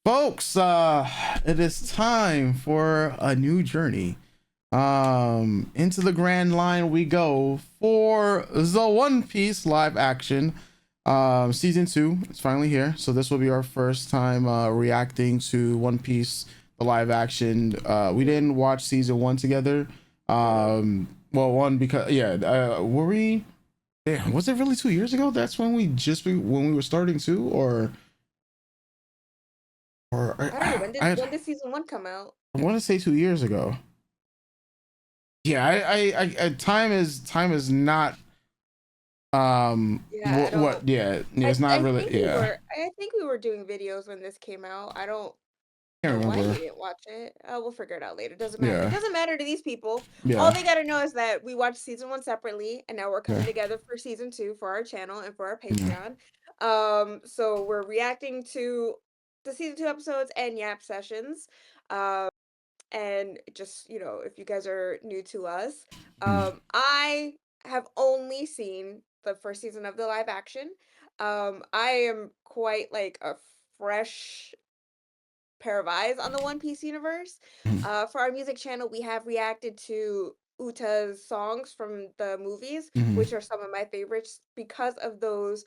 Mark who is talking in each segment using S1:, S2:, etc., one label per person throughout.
S1: Folks, it is time for a new journey. Into the grand line we go for the One Piece live action. Season 2 it's finally here. So this will be our first time reacting to One Piece the live action. We didn't watch season 1 together. Well, one because were we? Damn, was it really 2 years ago? That's when we were starting to, or
S2: I don't know. When did season one come out?
S1: I want to say 2 years ago. Yeah, time is not
S2: Yeah, I don't.
S1: yeah, it's not really, yeah.
S2: I think we were doing videos when this came out. I don't
S1: Can't
S2: know why
S1: remember.
S2: we didn't watch it. We'll figure it out later. Doesn't matter. It
S1: Yeah,
S2: doesn't matter to these people. All
S1: yeah,
S2: they gotta know is that we watched season one separately, and now we're
S1: yeah,
S2: coming together for season two for our channel and for our
S1: yeah.
S2: Patreon. So we're reacting to the season two episodes and Yap sessions. Um, and just if you guys are new to us,
S1: Mhm.
S2: I have only seen the first season of the live action. I am quite like a fresh pair of eyes on the One Piece universe.
S1: Mhm.
S2: For our music channel, we have reacted to Uta's songs from the movies,
S1: Mhm.
S2: which are some of my favorites because of those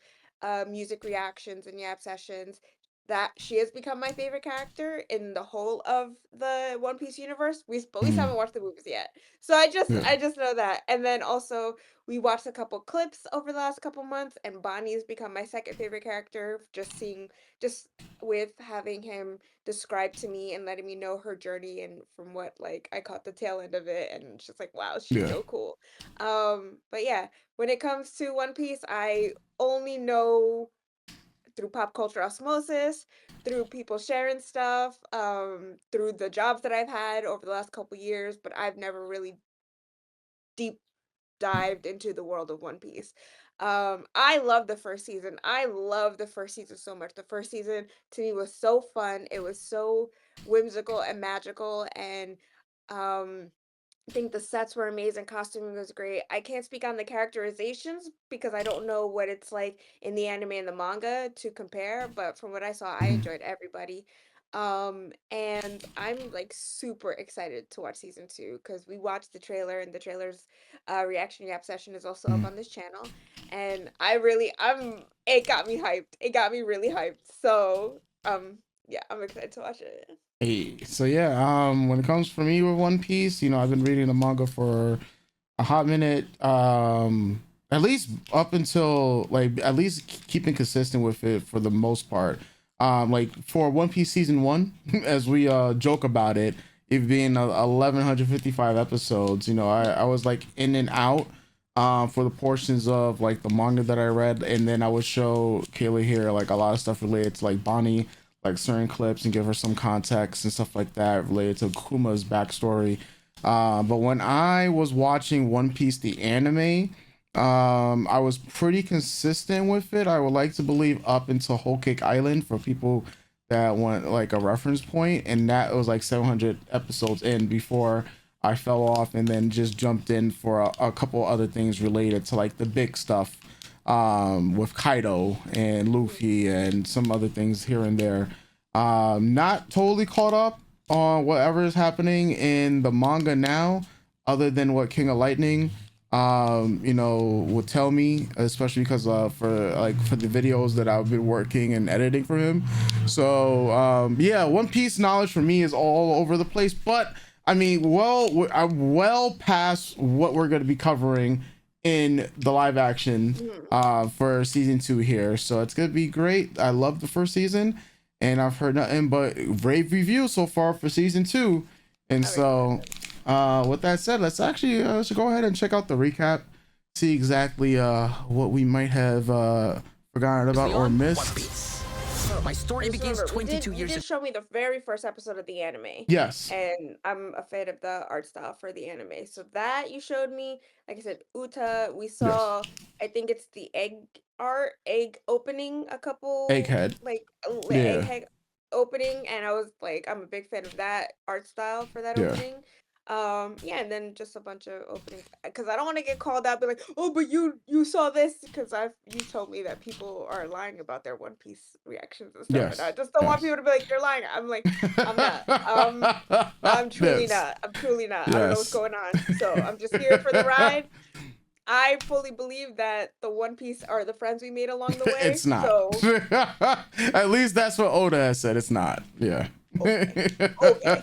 S2: music reactions and Yap sessions. That she has become my favorite character in the whole of the One Piece universe. But we still
S1: Mhm.
S2: haven't watched the movies yet, so I just
S1: Yeah.
S2: I just know that. And then also we watched a couple clips over the last couple months, and Bonnie has become my second favorite character. Just with having him described to me and letting me know her journey, and from what like I caught the tail end of it, and it's just like, wow, she's
S1: Yeah.
S2: so cool. But yeah, when it comes to One Piece, I only know through pop culture osmosis, through people sharing stuff, through the jobs that I've had over the last couple years, but I've never really deep dived into the world of One Piece. I love the first season. I love the first season so much. The first season to me was so fun. It was so whimsical and magical, and um I think the sets were amazing, costuming was great. I can't speak on the characterizations because I don't know what it's like in the anime and the manga to compare, but from what I saw, I
S1: Mhm.
S2: enjoyed everybody. And I'm like super excited to watch season two because we watched the trailer, and the trailer's reaction react session is also up
S1: Mhm.
S2: on this channel. And it got me hyped. It got me really hyped. So, yeah, I'm excited to watch it.
S1: Hey, so yeah, when it comes for me with One Piece, I've been reading the manga for a hot minute. At least up until, like, at least keeping consistent with it for the most part. Like for One Piece season 1, as we joke about it, it being 1155 episodes, I was like in and out for the portions of like the manga that I read, and then I would show Kayla here like a lot of stuff related to like Bonnie, like certain clips, and give her some context and stuff like that related to Kuma's backstory. But when I was watching One Piece the anime, I was pretty consistent with it. I would like to believe up until Whole Cake Island for people that want like a reference point, and that was like 700 episodes in before I fell off, and then just jumped in for a couple other things related to like the big stuff, with Kaido and Luffy and some other things here and there. Not totally caught up on whatever is happening in the manga now, other than what King of Lightning would tell me, especially because for the videos that I've been working and editing for him. So yeah, One Piece knowledge for me is all over the place, but I mean, I'm well past what we're going to be covering in the live action
S2: Mhm.
S1: for season 2 here. So it's going to be great. I love the first season, and I've heard nothing but rave reviews so far for season 2. And
S2: I'm
S1: so
S2: excited.
S1: with that said, let's actually should go ahead and check out the recap, see exactly what we might have forgotten about or
S3: Leon, One
S1: missed.
S3: Piece.
S2: So,
S3: My story
S2: just
S3: begins
S2: remember,
S3: 22
S2: you
S3: years
S2: did
S3: ago.
S2: show me the very first episode of the anime,
S1: Yes.
S2: and I'm a fan of the art style for the anime. So that you showed me, like I said, Uta. We
S1: Yes.
S2: saw, I think it's the egg opening, a couple
S1: Egghead.
S2: like
S1: Yeah.
S2: egg opening, and I was like, I'm a big fan of that art style for that
S1: Yeah.
S2: opening. Yeah, and then just a bunch of openings because I don't want to get called out, be like, oh, but you saw this because you told me that people are lying about their One Piece reactions and stuff, and I
S1: Yes.
S2: just don't want
S1: Yes.
S2: people to be like, you're lying. I'm like, I'm not. I'm truly
S1: Yes.
S2: not. I'm truly not. I don't know what's
S1: Yes.
S2: going on. So I'm just here for the ride. I fully believe that the One Piece are the friends we made along the way.
S1: It's not.
S2: So
S1: At least that's what Oda has said. It's not. Yeah.
S2: okay, okay.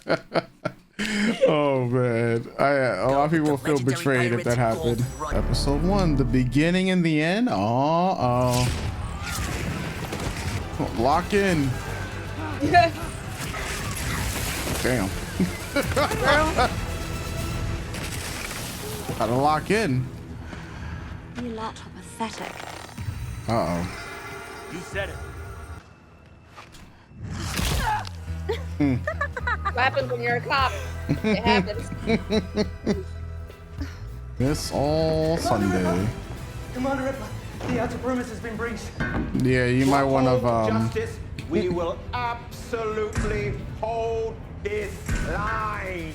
S1: Oh man, a lot of people will feel betrayed if that happened. Episode 1, the beginning and the end. Oh, lock in.
S2: Yeah.
S1: Damn.
S2: Girl.
S1: Gotta lock in.
S3: You lot are pathetic.
S1: Uh-oh.
S4: You said it.
S2: What happens when you're a cop? It happens.
S1: It's all Sunday.
S5: Commander Ripper, the outer premise has been breached.
S1: Yeah, you might want to
S6: Justice, we will absolutely hold this line.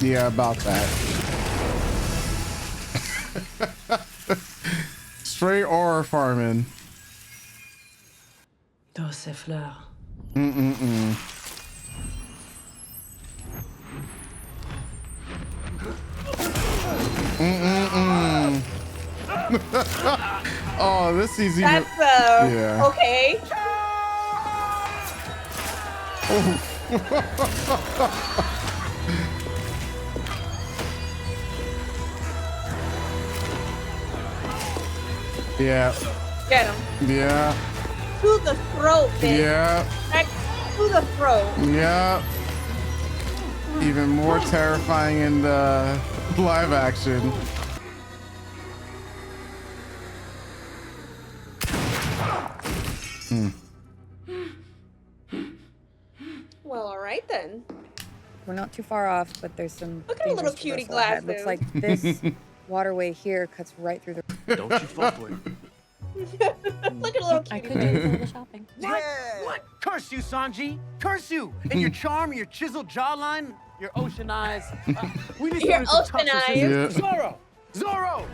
S1: yeah, about that. Straight aura farming.
S7: Dans ces fleurs.
S1: Oh, this is even.
S2: That's
S1: yeah.
S2: okay.
S1: Yeah.
S2: Get him.
S1: Yeah.
S2: To the throat, bitch.
S1: Yeah.
S2: Right to the throat.
S1: Yeah. Even more terrifying in the live action.
S2: Well, all right then.
S8: We're not too far off, but there's some.
S2: Look at her little
S8: dangerous
S2: cutie
S8: reversal ahead. Looks
S2: glasses.
S8: like this waterway here cuts right through the.
S4: Don't you fall for it.
S2: Look at a little
S3: I
S2: cutie.
S3: could do with a little shopping.
S4: What? Curse you, Sanji! Curse you! And your charm, your chiseled jawline, your ocean eyes. We need
S2: Your
S4: someone who can
S2: ocean
S4: touch us.
S2: eyes.
S1: Yeah.
S4: Zoro! Zoro!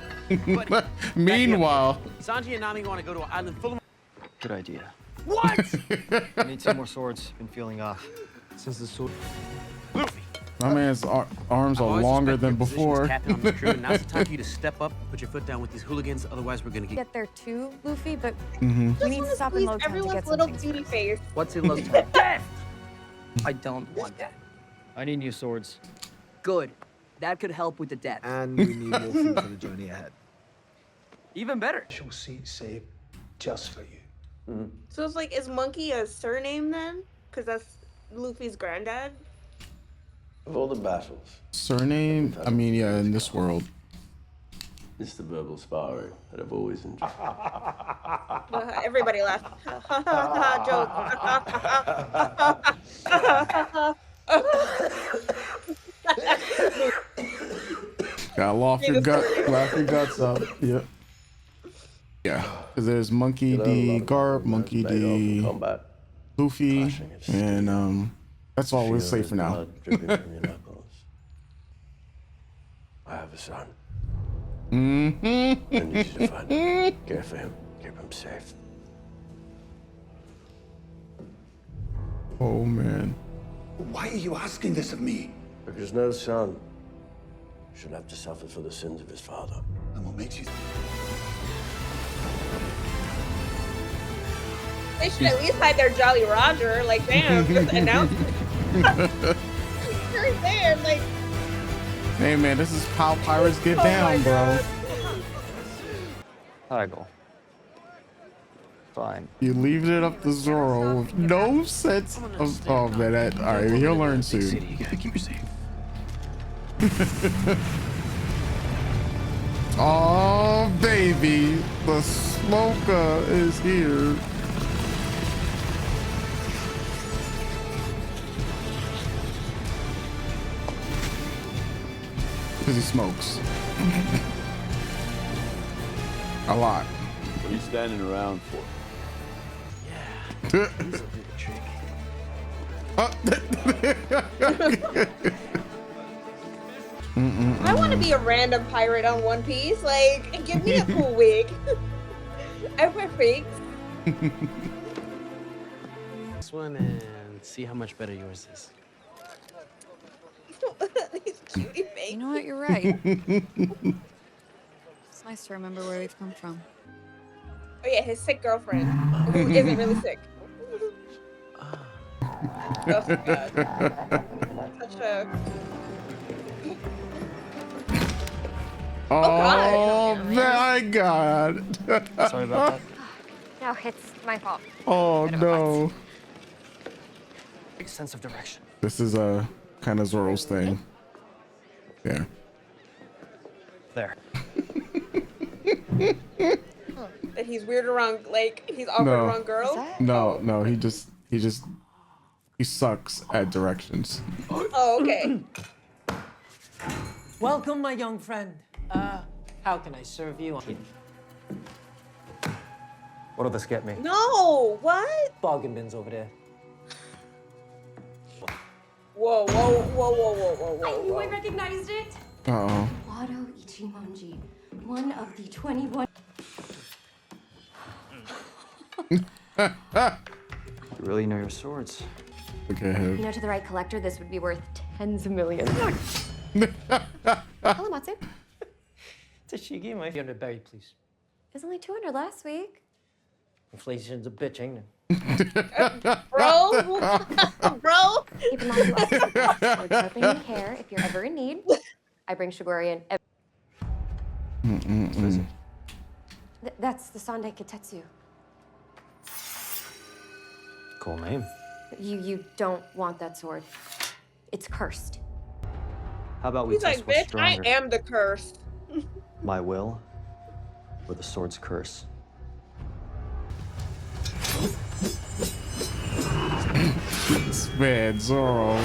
S4: But
S1: Meanwhile,
S4: Sanji and Nami want to go to an island full of.
S9: Good idea.
S4: What?
S9: I need some more swords. Been feeling off.
S4: Since the sword. Luffy!
S1: my man's arms
S4: I've
S1: are
S4: always
S1: longer
S4: respected
S1: than
S4: your position as
S1: before.
S4: captain on the crew, and now's the time for you to step up, put your foot down with these hooligans. Otherwise, we're gonna get.
S8: Get there too, Luffy, but
S1: Mm-hmm.
S2: Just
S8: we need
S2: wanna
S8: to stop in
S2: squeeze
S8: Loguetown to
S2: everyone's
S8: get some
S2: little
S8: things
S2: cutie
S8: first.
S2: face.
S9: What's in Loguetown?
S4: Death!
S9: I don't want that. I need new swords.
S7: Good. That could help with the debt.
S6: And we need more food for the journey ahead.
S7: Even better.
S5: Special seat saved just for you.
S2: So it's like, is Monkey a surname then? Because that's Luffy's granddad.
S10: Of all the battles,
S1: Surname? I mean, yeah, in this world.
S10: it's the verbal sparring that I've always enjoyed.
S2: Everybody laughed. Joke.
S1: Gotta laugh your guts up. Yep. Yeah, because there's Monkey D. Garp, Monkey D.
S10: Combat.
S1: Luffy,
S10: Clashing of steel.
S1: and that's all we'll say for now.
S10: Blood dripping from your knuckles. I have a son.
S1: Mm-hmm.
S10: I need you to find him. Care for him. Keep him safe.
S1: Oh man.
S5: Why are you asking this of me?
S10: Because no son should have to suffer for the sins of his father.
S5: And what makes you
S2: They should at least hide their Jolly Roger. Like, damn, just announce it. You're there, like.
S1: Hey man, this is how pirates get
S2: Oh my
S1: down, bro.
S2: God.
S9: Haggle. Fine.
S1: You leave it up to Zoro with no sense of. Oh man, all right, he'll learn soon.
S4: You gotta keep her safe.
S1: Oh baby, the smoker is here. Because he smokes. A lot.
S10: What are you standing around for?
S2: I want to be a random pirate on One Piece. Like, give me a cool wig. I wear fakes.
S4: This one and see how much better yours is.
S2: These cutie fakes.
S8: You know what? You're right. It's nice to remember where we've come from.
S2: Oh yeah, his sick girlfriend, who isn't really sick. Oh god. Such a...
S1: Oh my god.
S9: Sorry about that.
S3: No, it's my fault.
S1: Oh no.
S9: Big sense of direction.
S1: This is a kind of Zoro's thing. Yeah.
S9: There.
S2: That he's weird around, like, he's awkward
S1: No.
S2: around girls.
S1: No, he sucks at directions.
S2: Oh, okay.
S11: Welcome, my young friend. How can I serve you?
S6: What'll this get me?
S2: No, what?
S11: Bargain bin's over there.
S2: Whoa, whoa, whoa, whoa, whoa, whoa, whoa.
S3: I knew I recognized it.
S1: Uh-oh.
S3: Wado Ichimonji, one of the 21.
S6: You really know your swords.
S1: Okay.
S3: You know, to the right collector, this would be worth tens of millions. Hello, Matsu.
S11: Tashigi, my 300 berry, please.
S3: It was only 200 last week.
S11: Inflation's a bitch, ain't it?
S2: Bro. Bro.
S3: Keep in mind, we're sharpening your hair if you're ever in need. I bring Shigori in. That's the Sandai Kitetsu.
S6: Cool name.
S3: You don't want that sword. It's cursed.
S6: How about we
S2: He's
S6: test
S2: like,
S6: what's
S2: bitch, I
S6: stronger?
S2: am the curse.
S6: My will or the sword's curse?
S1: Man, Zoro.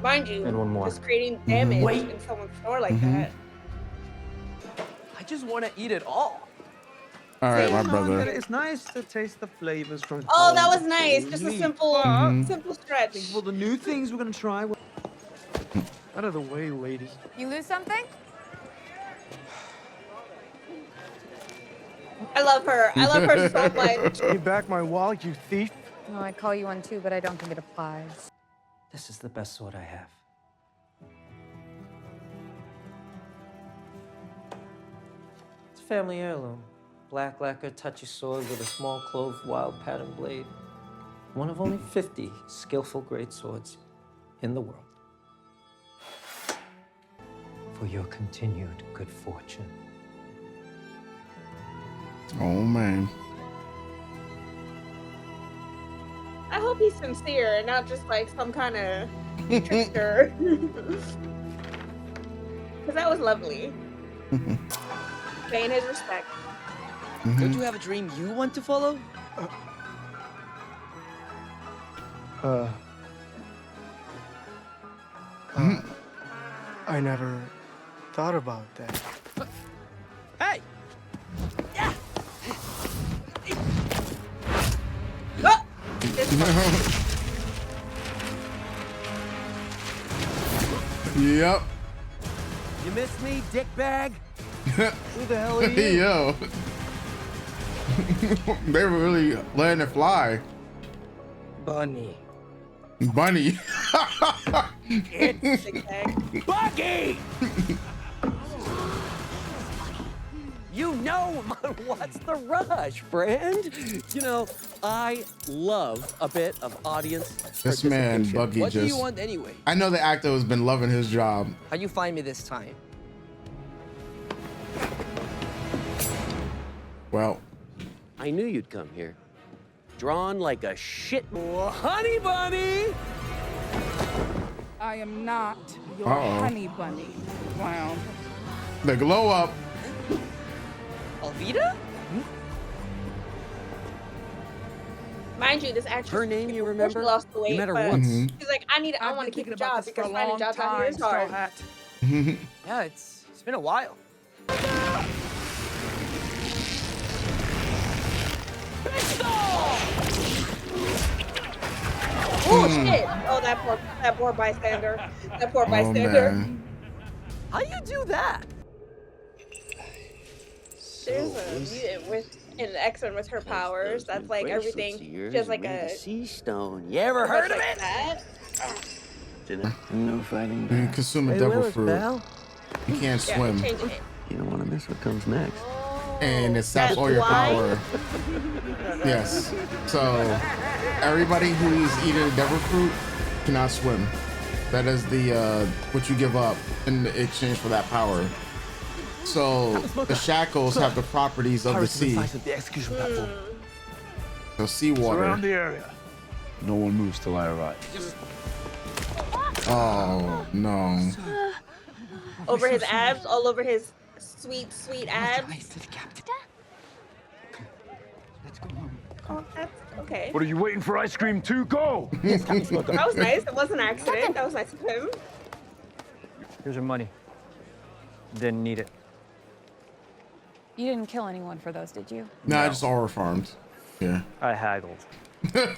S2: Mind you,
S6: And one more.
S2: just creating damage in someone's store like that.
S7: I just want to eat it all.
S1: All right, my brother.
S6: It's nice to taste the flavors from.
S2: Oh, that was nice. Just a simple, simple stretch.
S6: Well, the new things we're gonna try. Out of the way, lady.
S8: You lose something?
S2: I love her. I love her so much.
S6: Give me back my wallet, you thief.
S8: No, I'd call you one too, but I don't think it applies.
S11: This is the best sword I have. It's a family heirloom. Black lacquer, touchy sword with a small clove wild pattern blade. One of only 50 skillful great swords in the world. For your continued good fortune.
S1: Oh man.
S2: I hope he's sincere and not just like some kind of trickster. Because that was lovely. Paying his respect.
S7: Don't you have a dream you want to follow?
S6: I never thought about that.
S7: Hey!
S2: Oh! This one.
S1: Yep.
S4: You miss me, dickbag?
S6: Who the hell are you?
S1: Yo. They were really letting it fly.
S7: Bunny.
S1: Bunny.
S7: It's
S2: Big bag.
S7: Buggy! You know, what's the rush, friend? You know, I love a bit of audience
S1: This man,
S7: participation.
S1: Buggy,
S7: What do you
S1: just.
S7: want anyway?
S1: I know the actor has been loving his job.
S7: How'd you find me this time?
S1: Well,
S4: I knew you'd come here. Drawn like a shit honey bunny!
S12: I am not your honey bunny. Wow.
S1: the glow up.
S7: Alvida?
S2: Mind you, this actress.
S7: Her name you
S2: before she
S7: remember?
S2: lost the weight,
S7: You met her
S2: but
S7: once.
S2: She's like, I want to keep a job because finding jobs out here is
S12: Straw
S2: hard.
S12: Hat.
S7: Yeah, it's been a while.
S2: Oh shit! Oh, that poor bystander. That poor bystander.
S1: Man.
S7: How you do that?
S2: There's a mutant with an X-Men with her powers. That's like everything. Just like a
S7: sea stone. You ever heard of
S2: like
S7: it?
S2: that.
S10: No fighting
S1: You
S10: back.
S1: consume a devil fruit. You can't
S2: Yeah,
S1: swim.
S2: changing it.
S10: You don't want to miss what comes next.
S1: And it saps
S2: That's
S1: all your
S2: why?
S1: power. Yes. So everybody who's eating a devil fruit cannot swim. That is the what you give up in exchange for that power. So the shackles have the properties of the sea. So seawater.
S5: Surround the area. No one moves till I arrive.
S1: Oh no.
S2: Over his abs, all over his sweet, sweet abs. Oh, that's okay.
S5: What are you waiting for? Ice cream too? Go!
S2: That was nice. It wasn't an accident. That was nice of him.
S9: Here's your money. Didn't need it.
S8: You didn't kill anyone for those, did you?
S1: No, I just aura farmed. Yeah.
S9: I haggled.
S8: Okay.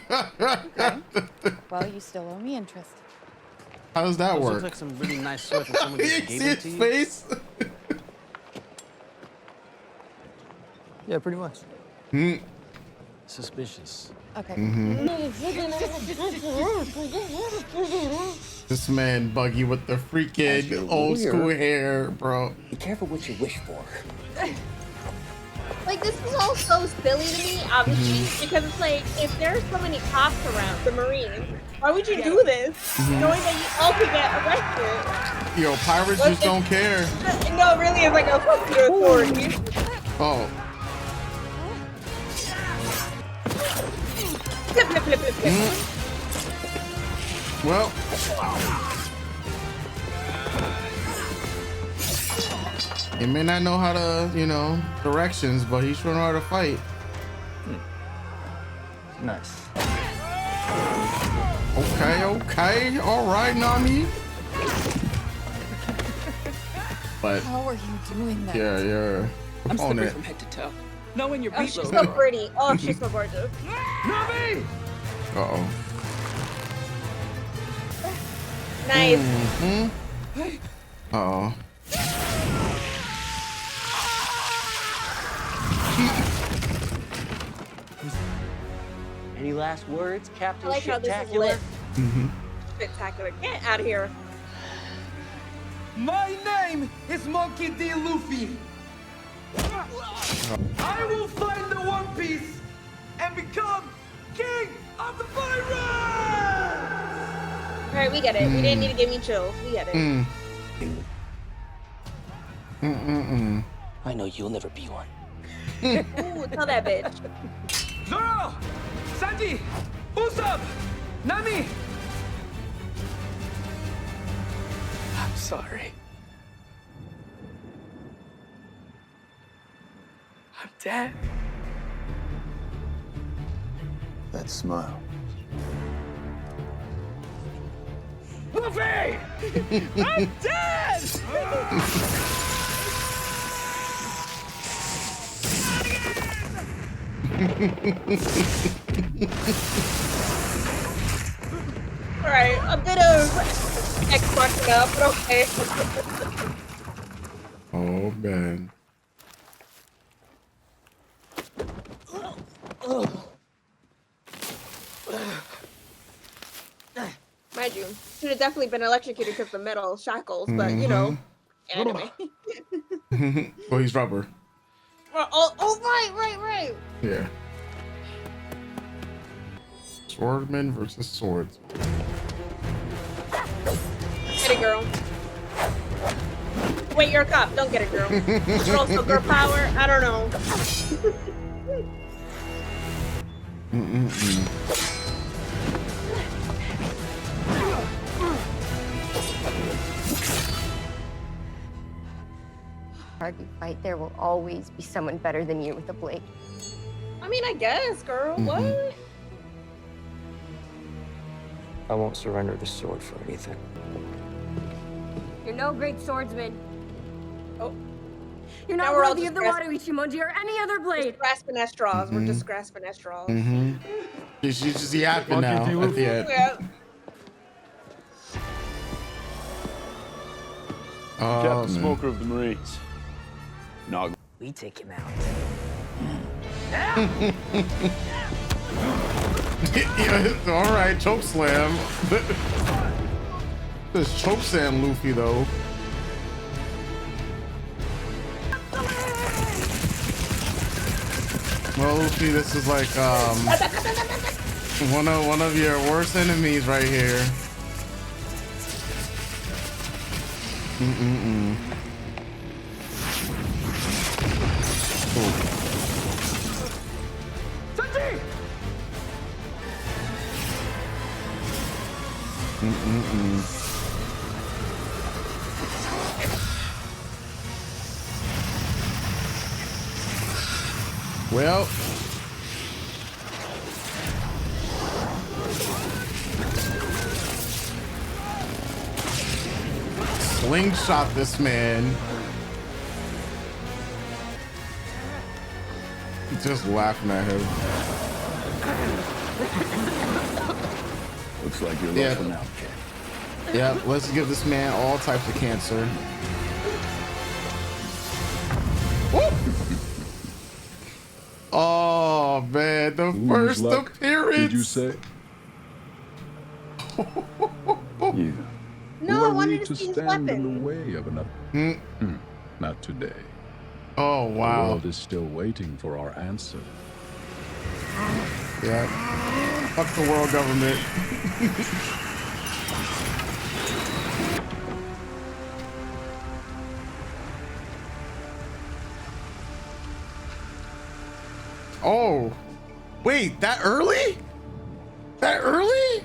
S8: Well, you still owe me interest.
S1: How does that
S4: Those
S1: work?
S4: look like some really nice swords that someone
S1: You
S4: just
S1: see
S4: gave
S1: his
S4: it to you.
S1: face?
S9: Yeah, pretty much.
S4: Suspicious.
S8: Okay.
S1: This man Buggy with the freaking old school hair, bro.
S7: Be careful what you wish for.
S2: Like, this is all so silly to me, obviously, because it's like, if there's so many cops around, the Marines, why would you do this, knowing that you all could get arrested?
S1: Yo, pirates
S2: Well,
S1: just don't care.
S2: No, really, it's like a fuck your authority.
S1: Oh.
S2: Flip, flip, flip, flip, flip.
S1: Well. He may not know how to, you know, directions, but he sure know how to fight.
S9: Nice.
S1: Okay, all right, Nami. But
S8: How are you doing that?
S1: yeah,
S12: I'm
S1: on
S12: slippery
S1: it.
S12: from head to toe. Knowing your
S2: Oh,
S12: beat
S2: she's
S12: load.
S2: so pretty. Oh, she's so gorgeous.
S5: Nami!
S1: Uh-oh.
S2: Nice.
S1: Uh-oh.
S7: Any last words,
S2: I
S7: Captain
S2: like how this is
S7: Spectacular?
S2: lit. Spectacular. Get out of here.
S6: My name is Monkey D. Luffy. I will find the One Piece and become king of the pirates!
S2: Alright, we get it. We didn't need to give me chills. We get it.
S10: I know you'll never be one.
S2: Ooh, tell that bitch.
S6: Zoro! Sanji! Usopp! Nami!
S10: I'm sorry. I'm dead.
S5: That smile.
S6: Luffy! I'm dead!
S2: Alright, a bit of X Machina, but okay.
S1: Oh man.
S2: Mind you, should have definitely been electrocuted because of the metal shackles, but you know, anime.
S1: Well, he's rubber.
S2: Oh, right.
S1: Yeah. Swordman versus swords.
S2: Get it, girl. Wait, you're a cop. Don't get it, girl. You're also girl power. I don't know.
S3: Hard you fight, there will always be someone better than you with a blade.
S2: I mean, I guess, girl. What?
S10: I won't surrender the sword for anything.
S3: You're no great swordsman.
S2: Oh.
S3: You're
S2: Now
S3: not
S2: we're all
S3: worthy
S2: just
S3: of the water Ichimonji or any other blade.
S2: grasping at straws. We're
S1: Mhm.
S2: just grasping at straws.
S1: Mm-hmm. She's just yapping now at the end.
S2: Yeah.
S5: Captain
S1: man.
S5: Smoker of the Marines. No.
S9: We take him out.
S1: Yeah, all right, choke slam. This choke slam Luffy though. Well, Luffy, this is like one of your worst enemies right here. Well, slingshot this man. Just laughing at him.
S5: Looks like you're left now, kid.
S1: Yeah, let's give this man all types of cancer. Oh man, the first
S5: luck,
S1: appearance.
S5: Did you say? You.
S2: No,
S5: Who
S2: I
S5: are
S2: wanted
S5: we
S2: to see his
S5: stand in
S2: weapon.
S5: the way of another? Not today.
S1: Oh
S5: The
S1: wow.
S5: world is still waiting for our answer.
S1: Yeah. Fuck the world government. Oh, wait, that early? That early?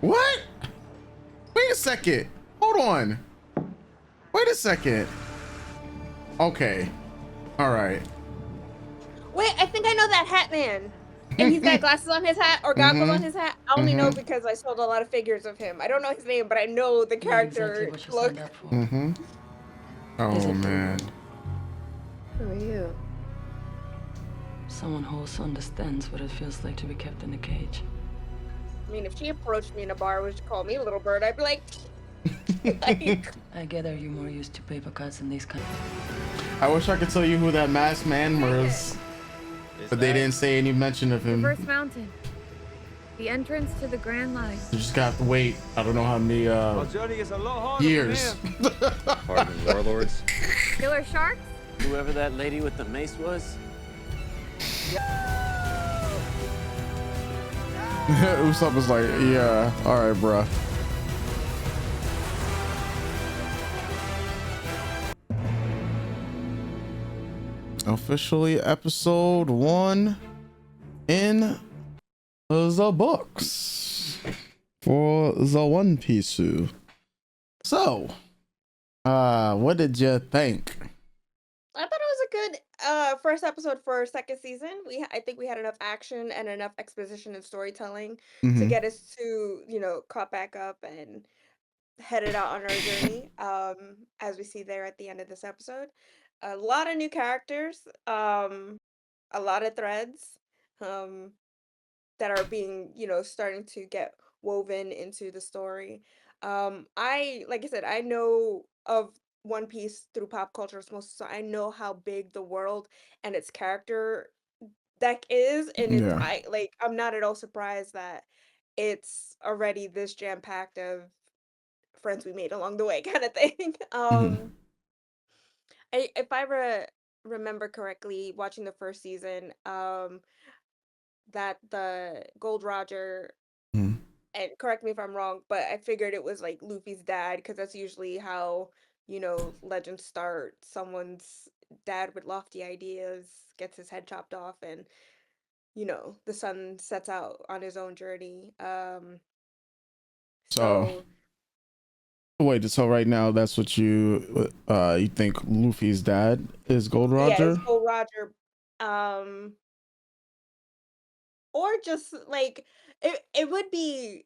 S1: What? Wait a second. Hold on. Wait a second. Okay. All right.
S2: Wait, I think I know that hat man. And he's got glasses on his hat or goggles on his hat. I only know because I sold a lot of figures of him. I don't know his name, but I know the character look.
S1: Mm-hmm. Oh man.
S3: Who are you?
S13: Someone who also understands what it feels like to be kept in a cage.
S2: I mean, if she approached me in a bar and she called me a little bird, I'd be like,
S13: I gather you're more used to paper cuts in these kind.
S1: I wish I could tell you who that masked man was, but they didn't say any mention of him.
S14: First mountain. The entrance to the Grand Line.
S1: You just got to wait. I don't know how many years.
S7: Pardon, warlords.
S14: Killer sharks?
S7: Whoever that lady with the mace was.
S1: Usopp was like, yeah, all right, bruh. Officially episode 1 in the books for the One Piece. So, what did you think?
S2: I thought it was a good first episode for second season. I think we had enough action and enough exposition and storytelling to
S1: Mhm.
S2: get us to, caught back up and headed out on our journey. As we see there at the end of this episode. A lot of new characters, a lot of threads, that are being, starting to get woven into the story. Like I said, I know of One Piece through pop culture osmosis, so I know how big the world and its character deck is, and
S1: Yeah.
S2: I'm not at all surprised that it's already this jam-packed of friends we made along the way kind of thing.
S1: Mhm.
S2: If I remember correctly, watching the first season, that the Gold Roger,
S1: Mhm.
S2: and correct me if I'm wrong, but I figured it was like Luffy's dad because that's usually how, legends start. Someone's dad with lofty ideas gets his head chopped off, and the son sets out on his own journey.
S1: So, wait, so right now that's what you think Luffy's dad is Gold
S2: Yeah,
S1: Roger?
S2: it's Gold Roger. Or just like it would be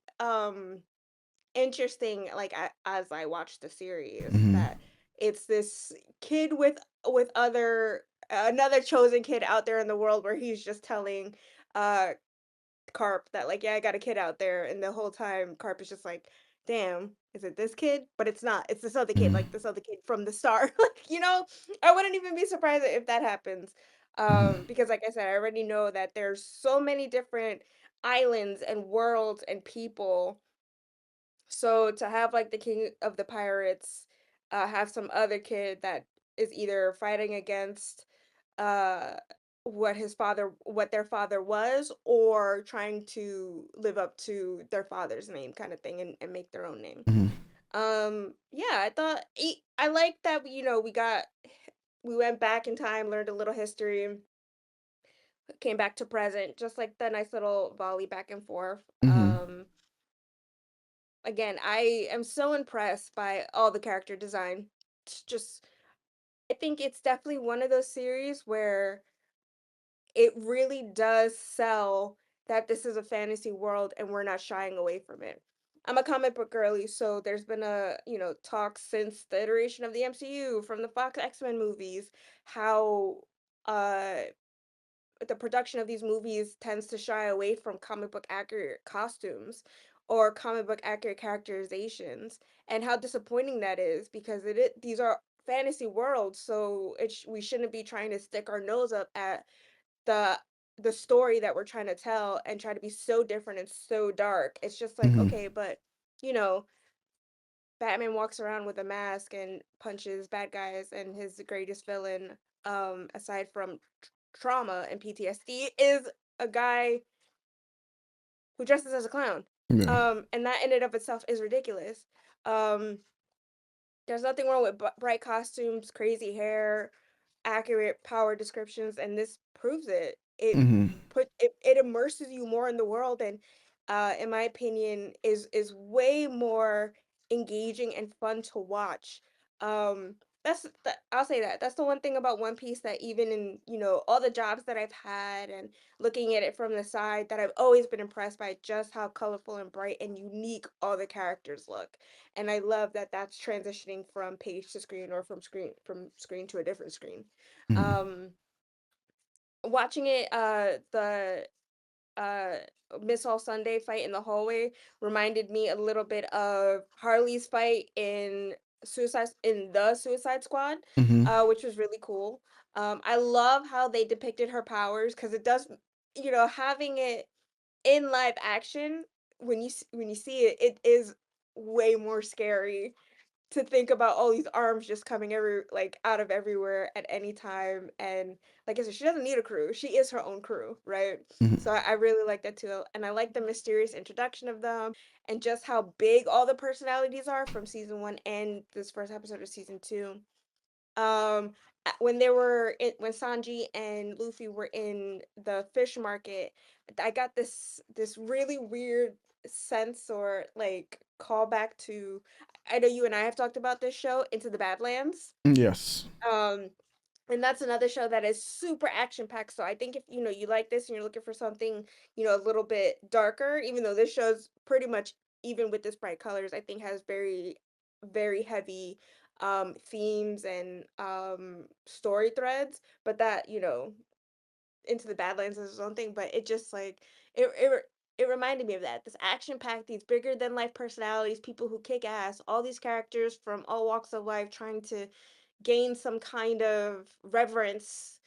S2: interesting, like as I watch the series,
S1: Mhm.
S2: that it's this kid with with another chosen kid out there in the world where he's just telling uh Carp that like, yeah, I got a kid out there, and the whole time Carp is just like, damn, is it this kid? But it's not. It's this other kid,
S1: Mhm.
S2: like this other kid from the start. Like, I wouldn't even be surprised if that happens.
S1: Mhm.
S2: Because like I said, I already know that there's so many different islands and worlds and people. So to have like the king of the pirates have some other kid that is either fighting against uh what their father was, or trying to live up to their father's name kind of thing, and make their own name.
S1: Mhm.
S2: Yeah, I like that we went back in time, learned a little history, came back to present, just like the nice little volley back and forth.
S1: Mhm.
S2: Again, I am so impressed by all the character design. It's just, I think it's definitely one of those series where it really does sell that this is a fantasy world and we're not shying away from it. I'm a comic book girly, so there's been talk since the iteration of the MCU from the Fox X-Men movies, how uh the production of these movies tends to shy away from comic book accurate costumes or comic book accurate characterizations, and how disappointing that is, because these are fantasy worlds, so we shouldn't be trying to stick our nose up at the the story that we're trying to tell and try to be so different and so dark. It's just like,
S1: Mhm.
S2: okay, but you know, Batman walks around with a mask and punches bad guys, and his greatest villain, aside from trauma and PTSD, is a guy who dresses as a clown.
S1: Yeah.
S2: And that in and of itself is ridiculous. Um, there's nothing wrong with bright costumes, crazy hair, accurate power descriptions, and this proves it.
S1: Mhm.
S2: It immerses you more in the world, and in my opinion is way more engaging and fun to watch. Um I'll say that. That's the one thing about One Piece, that even in, all the jobs that I've had and looking at it from the side, that I've always been impressed by just how colorful and bright and unique all the characters look. And I love that that's transitioning from page to screen, or from screen to a different screen.
S1: Mhm.
S2: Um Watching it, the uh Miss All Sunday fight in the hallway reminded me a little bit of Harley's fight in the Suicide Squad,
S1: Mhm.
S2: which was really cool. I love how they depicted her powers, because it does, having it in live action, when you see it, it is way more scary to think about all these arms just coming out of everywhere at any time. And like I said, she doesn't need a crew. She is her own crew, right?
S1: Mhm.
S2: So I really like that too. And I like the mysterious introduction of them, and just how big all the personalities are from season one and this first episode of season two. When when Sanji and Luffy were in the fish market, I got this really weird sense, or like callback to, I know you and I have talked about this show, Into the Badlands.
S1: Yes.
S2: Um and that's another show that is super action packed. So I think if you like this and you're looking for something, a little bit darker, even though this show's pretty much, even with this bright colors, I think has very, very heavy themes and story threads. But that, Into the Badlands is its own thing. But it just like it reminded me of that. This action packed, these bigger than life personalities, people who kick ass, all these characters from all walks of life trying to gain some kind of reverence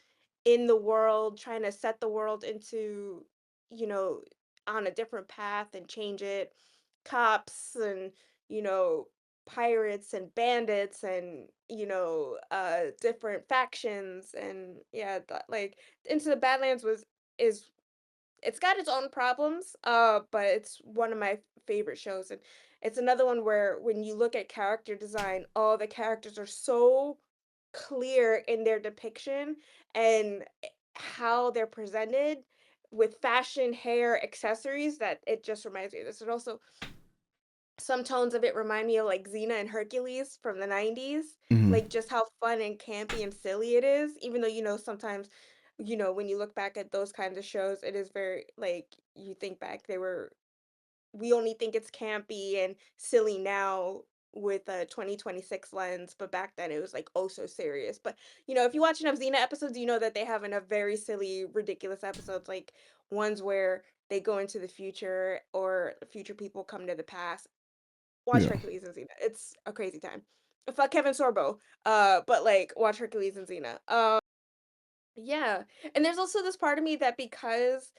S2: in the world, trying to set the world into, you know, on a different path and change it. Cops and, you know, pirates and bandits and, different factions. And yeah, like Into the Badlands is it's got its own problems, but it's one of my favorite shows. And it's another one where when you look at character design, all the characters are so clear in their depiction, and how they're presented with fashion, hair, accessories, that it just reminds me of this. And also, some tones of it remind me of like Xena and Hercules from the 90s,
S1: Mhm.
S2: like just how fun and campy and silly it is, even though, sometimes, when you look back at those kinds of shows, it is very, like, you think back, we only think it's campy and silly now, with a 2026 lens, but back then it was like oh so serious. But you know, if you watch enough Xena episodes, you know that they have enough very silly, ridiculous episodes, like ones where they go into the future or future people come to the past. Watch
S1: Yeah.
S2: Hercules and Xena. It's a crazy time. Fuck Kevin Sorbo. But like watch Hercules and Xena. Yeah. And there's also this part of me that because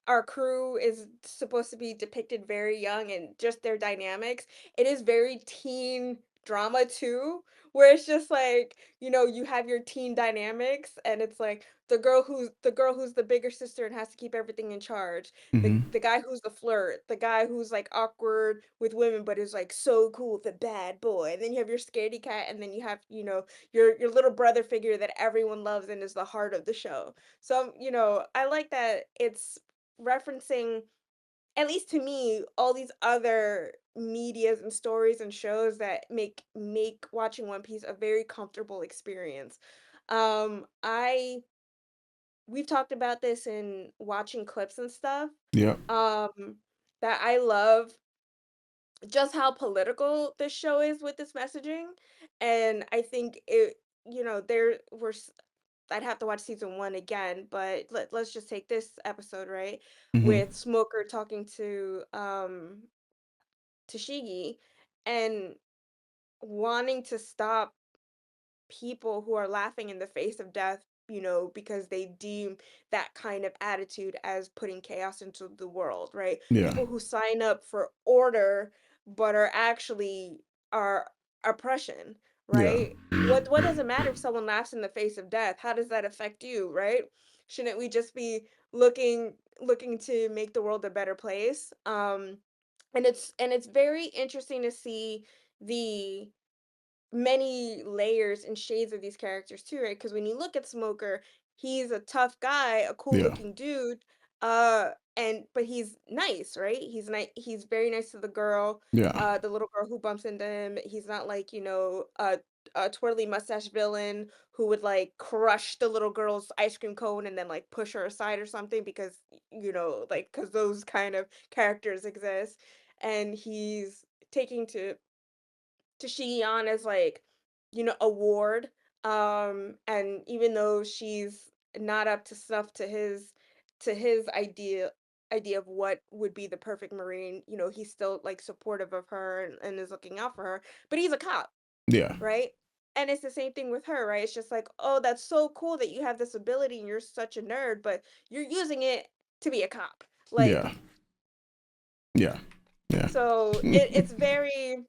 S2: our crew is supposed to be depicted very young and just their dynamics, it is very teen drama too, where it's just like, you know, you have your teen dynamics and it's like the girl who's the bigger sister and has to keep everything in charge. The
S1: Hmm.
S2: the guy who's the flirt, the guy who's like awkward with women but is like so cool, the bad boy. And then you have your scaredy cat and then you have, you know, your little brother figure that everyone loves and is the heart of the show. So, you know, I like that it's referencing, at least to me, all these other medias and stories and shows that make watching One Piece a very comfortable experience. I we've talked about this in watching clips and stuff.
S1: Yep.
S2: That I love just how political this show is with this messaging, and I think it, you know, there were I'd have to watch season 1 again, but let's just take this episode, right?
S1: Hmm.
S2: With Smoker talking to Shigi and wanting to stop people who are laughing in the face of death, you know, because they deem that kind of attitude as putting chaos into the world, right?
S1: Yeah.
S2: People who sign up for order but are actually are oppression,
S1: Yeah.
S2: right? What does it matter if someone laughs in the face of death? How does that affect you, right? Shouldn't we just be looking to make the world a better place? And it's very interesting to see the many layers and shades of these characters too, right? Because when you look at Smoker, he's a tough guy, a cool
S1: Yeah.
S2: looking dude, and but he's nice, right? He's very nice to the girl,
S1: Yeah.
S2: the little girl who bumps into him. He's not like, you know, a twirly mustache villain who would like crush the little girl's ice cream cone and then like push her aside or something because you know, like because those kind of characters exist. And he's taking to Shion as like, you know, a ward. And even though she's not up to snuff to his idea of what would be the perfect Marine, you know, he's still like supportive of her and is looking out for her. But he's a cop,
S1: Yeah.
S2: right? And it's the same thing with her, right? It's just like, oh, that's so cool that you have this ability and you're such a nerd, but you're using it to be a cop.
S1: Yeah.
S2: Like,
S1: Yeah. Yeah.
S2: so it's very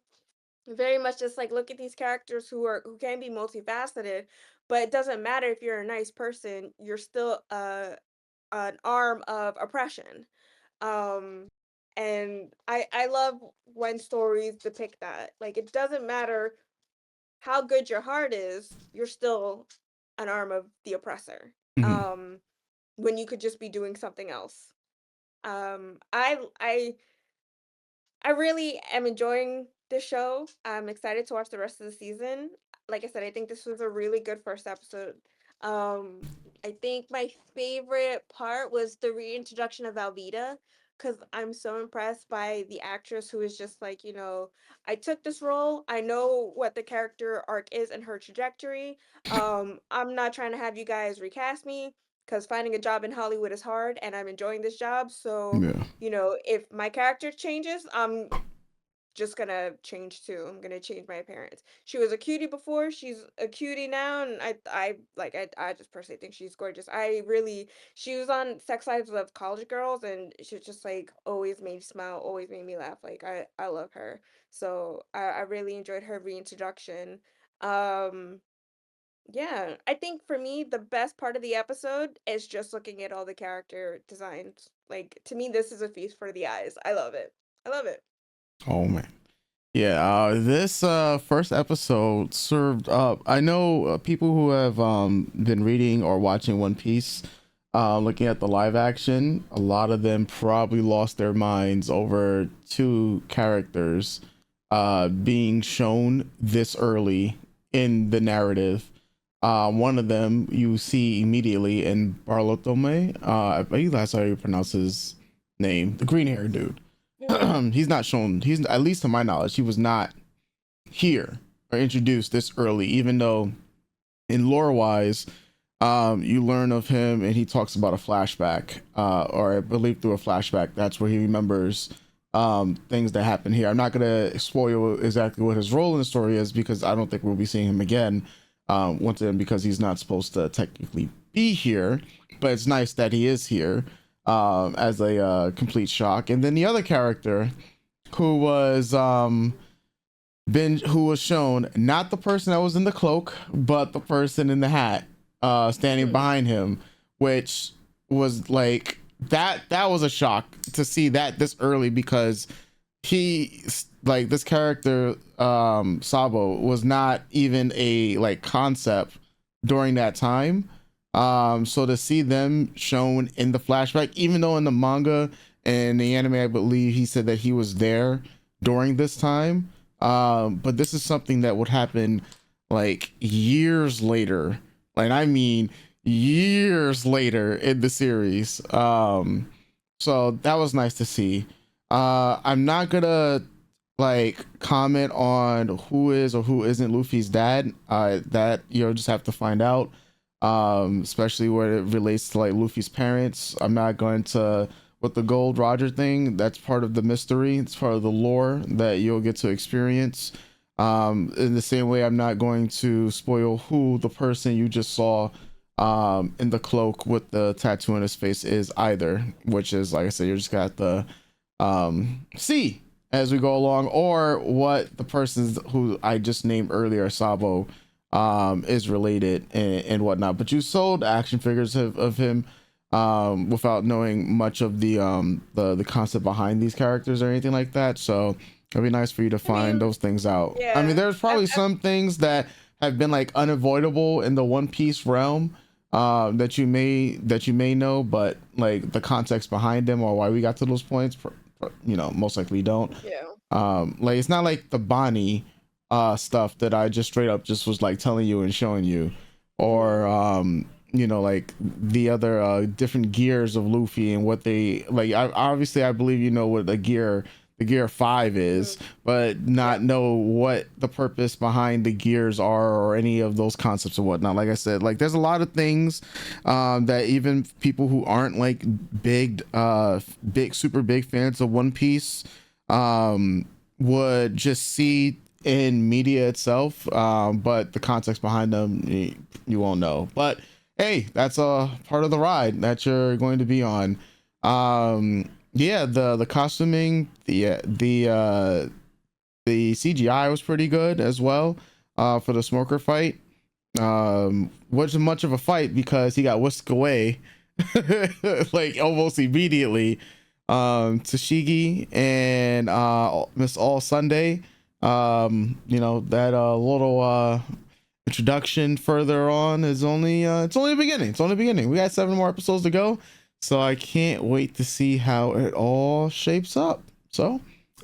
S2: much just like look at these characters who can be multifaceted, but it doesn't matter if you're a nice person, you're still an arm of oppression. Um and I love when stories depict that. Like it doesn't matter how good your heart is, you're still an arm of the oppressor.
S1: Hmm.
S2: Um when you could just be doing something else. I really am enjoying this show. I'm excited to watch the rest of the season. Like I said, I think this was a really good first episode. Um, I think my favorite part was the reintroduction of Alvida because I'm so impressed by the actress who is just like, you know, I took this role. I know what the character arc is and her trajectory. I'm not trying to have you guys recast me because finding a job in Hollywood is hard and I'm enjoying this job. So
S1: Yeah.
S2: you know, if my character changes, I'm just gonna change too. I'm gonna change my appearance. She was a cutie before, she's a cutie now, and I just personally think she's gorgeous. She was on Sex Lives of College Girls, and she just like always made me smile, always made me laugh. Like I love her. So I really enjoyed her reintroduction. Um, yeah, I think for me, the best part of the episode is just looking at all the character designs. Like, to me, this is a feast for the eyes. I love it. I love it.
S1: Oh man. Yeah, this first episode served up. I know people who have been reading or watching One Piece, looking at the live action, a lot of them probably lost their minds over two characters being shown this early in the narrative. One of them you see immediately in Bartolome. I believe that's how you pronounce his name, the green haired dude. He's not shown, he's, at least to my knowledge, he was not here or introduced this early, even though in lore wise, you learn of him and he talks about a flashback, or I believe through a flashback, that's where he remembers things that happen here. I'm not gonna spoil exactly what his role in the story is because I don't think we'll be seeing him again, once again, because he's not supposed to technically be here, but it's nice that he is here as a complete shock. And then the other character who was who was shown, not the person that was in the cloak, but the person in the hat standing behind him, which was like that was a shock to see that this early, because he, like, this character Sabo was not even a like concept during that time. So to see them shown in the flashback, even though in the manga and the anime, I believe he said that he was there during this time, but this is something that would happen like years later, like I mean years later in the series. So that was nice to see. I'm not gonna like comment on who is or who isn't Luffy's dad. That you'll just have to find out, especially where it relates to like Luffy's parents. I'm not going to, with the Gold Roger thing, that's part of the mystery, it's part of the lore that you'll get to experience. In the same way, I'm not going to spoil who the person you just saw in the cloak with the tattoo on his face is either, which is, like I said, you're just got to see as we go along, or what the persons who I just named earlier, Sabo, is related and whatnot. But you sold action figures of him without knowing much of the concept behind these characters or anything like that, so it'd be nice for you to find those things out.
S2: Yeah.
S1: I mean, there's probably some things that have been like unavoidable in the One Piece realm that you may know, but like the context behind them or why we got to those points, most likely don't.
S2: Yeah.
S1: Like it's not like the Bonnie stuff that I just straight up just was like telling you and showing you, or like the other different gears of Luffy and what they like. I believe you know what the gear 5 is, but not know what the purpose behind the gears are or any of those concepts and whatnot. Like I said, like there's a lot of things that even people who aren't like super big fans of One Piece would just see in media itself, but the context behind them you won't know. But hey, that's a part of the ride that you're going to be on. Yeah, the costuming, the CGI was pretty good as well for the smoker fight. Wasn't much of a fight because he got whisked away like almost immediately. Tashigi and Miss All Sunday, that little introduction further on is only it's only the beginning. It's only the beginning. We got 7 more episodes to go, so I can't wait to see how it all shapes up. So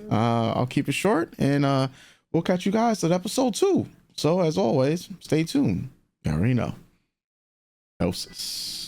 S1: I'll keep it short, and we'll catch you guys at episode 2. So as always, stay tuned. You already know. Gnosis.